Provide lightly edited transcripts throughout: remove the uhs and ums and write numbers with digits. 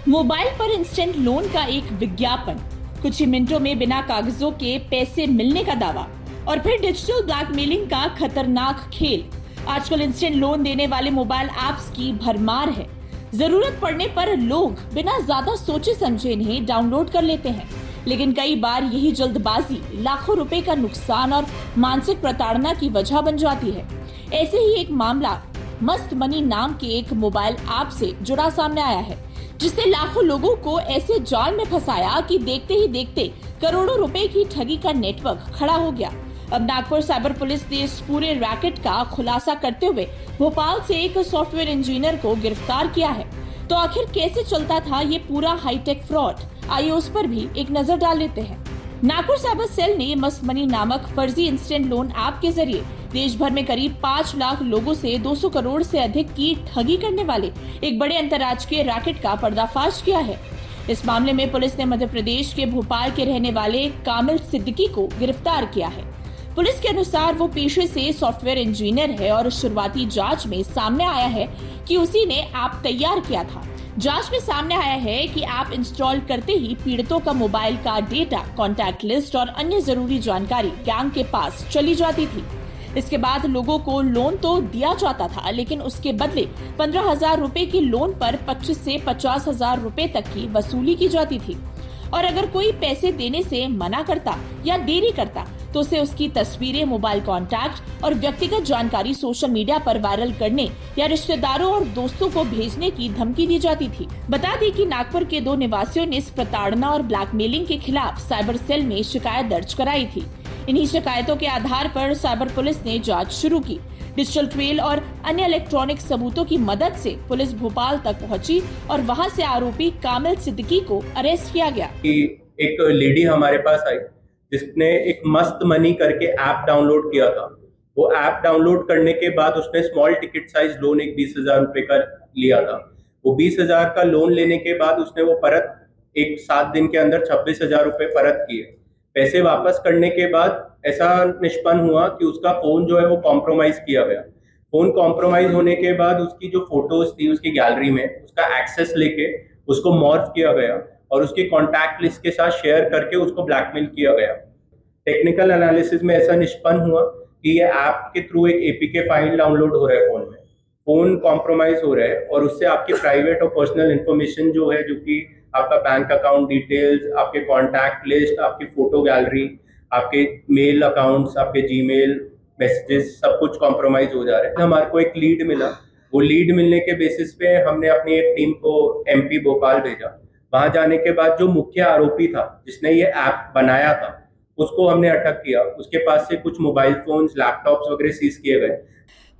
Mobile पर instant loan का एक विज्ञापन, कुछ ही मिनटों में बिना कागजों के पैसे मिलने का दावा और फिर डिजिटल ब्लैकमेलिंग का खतरनाक खेल। आजकल इंस्टेंट लोन देने वाले मोबाइल ऐप्स की भरमार है। जरूरत पड़ने पर लोग बिना ज्यादा सोचे समझे इन्हें डाउनलोड कर लेते हैं, लेकिन कई बार यही जल्दबाजी लाखों रुपए का नुकसान और मानसिक प्रताड़ना की वजह बन जाती है। ऐसे ही एक मामला मस्त मनी नाम के एक मोबाइल ऐप से जुड़ा सामने आया है, जिसने लाखों लोगों को ऐसे जाल में फंसाया कि देखते ही देखते करोड़ों रुपए की ठगी का नेटवर्क खड़ा हो गया। अब नागपुर साइबर पुलिस ने इस पूरे रैकेट का खुलासा करते हुए भोपाल से एक सॉफ्टवेयर इंजीनियर को गिरफ्तार किया है। तो आखिर कैसे चलता था ये पूरा हाईटेक फ्रॉड, आइए उस पर भी एक नजर डाल लेते हैं। नागपुर साइबर सेल ने मस्त मनी नामक फर्जी इंस्टेंट लोन ऐप के जरिए देश भर में करीब 5 लाख लोगों से 200 करोड़ से अधिक की ठगी करने वाले एक बड़े अंतर्राज्यीय रैकेट का पर्दाफाश किया है। इस मामले में पुलिस ने मध्य प्रदेश के भोपाल के रहने वाले कामिल सिद्दीकी को गिरफ्तार किया है। पुलिस के अनुसार वो पेशे से सॉफ्टवेयर इंजीनियर है और शुरुआती जांच में सामने आया है कि उसी ने ऐप तैयार किया था। जांच में सामने आया है कि ऐप इंस्टॉल करते ही पीड़ितों का मोबाइल का डेटा, कॉन्टैक्ट लिस्ट और अन्य जरूरी जानकारी गैंग के पास चली जाती थी। इसके बाद लोगों को लोन तो दिया जाता था, लेकिन उसके बदले 15,000 रुपए की लोन पर 25 से 50,000 रुपए तक की वसूली की जाती थी। और अगर कोई पैसे देने से मना करता या देरी करता तो उसे उसकी तस्वीरें, मोबाइल कॉन्टैक्ट और व्यक्तिगत जानकारी सोशल मीडिया पर वायरल करने या रिश्तेदारों और दोस्तों को भेजने की धमकी दी जाती थी। बता दें कि नागपुर के 2 निवासियों ने इस प्रताड़ना और ब्लैकमेलिंग के खिलाफ साइबर सेल में शिकायत दर्ज कराई थी। इन्हीं शिकायतों के आधार पर साइबर पुलिस ने जांच शुरू की। डिजिटल ट्रेल और अन्य इलेक्ट्रॉनिक सबूतों की मदद से पुलिस भोपाल तक पहुंची और वहां से आरोपी कामिल सिद्दीकी को अरेस्ट किया गया। एक लेडी हमारे पास आई जिसने एक मस्त मनी करके ऐप डाउनलोड किया था। वो ऐप डाउनलोड करने के बाद उसने स्मॉल टिकट साइज लोन एक 20,000 रुपए का लिया था। वो 20,000 का लोन लेने के बाद उसने वो परत एक 7 दिन के अंदर 26,000 रुपए परत किए। पैसे वापस करने के बाद ऐसा निष्पन्न हुआ कि उसका फोन जो है वो कॉम्प्रोमाइज किया गया। फोन कॉम्प्रोमाइज होने के बाद उसकी जो फोटोज थी उसकी गैलरी में उसका एक्सेस लेके उसको मॉर्फ किया गया और उसकी कॉन्टैक्ट लिस्ट के साथ शेयर करके उसको ब्लैकमेल किया गया। टेक्निकल एनालिसिस में ऐसा निष्पन्न हुआ कि ये ऐप के थ्रू एक एपीके फाइल डाउनलोड हो रहा है, फोन कॉम्प्रोमाइज हो रहा है और उससे आपकी प्राइवेट और पर्सनल इंफॉर्मेशन जो है, जो कि आपका बैंक अकाउंट डिटेल्स, आपके कॉन्टैक्ट लिस्ट, आपकी फोटो गैलरी, आपके मेल अकाउंट्स, आपके जीमेल मैसेजेस, सब कुछ कॉम्प्रोमाइज हो जा रहा है। हमारे को एक लीड मिला। वो लीड मिलने के बेसिस पे हमने अपनी एक टीम को एमपी भोपाल भेजा। वहां जाने के बाद जो मुख्य आरोपी था जिसने ये ऐप बनाया था उसको हमने अटक किया। उसके पास से कुछ मोबाइल फोन्स, लैपटॉप्स वगैरह सीज किए गए।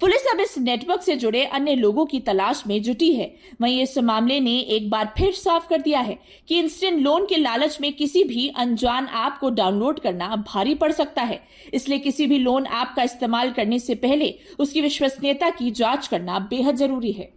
पुलिस अब इस नेटवर्क से जुड़े अन्य लोगों की तलाश में जुटी है। वहीं इस मामले ने एक बार फिर साफ कर दिया है कि इंस्टेंट लोन के लालच में किसी भी अनजान ऐप को डाउनलोड करना भारी पड़ सकता है। इसलिए किसी भी लोन ऐप का इस्तेमाल करने से पहले उसकी विश्वसनीयता की जांच करना बेहद जरूरी है।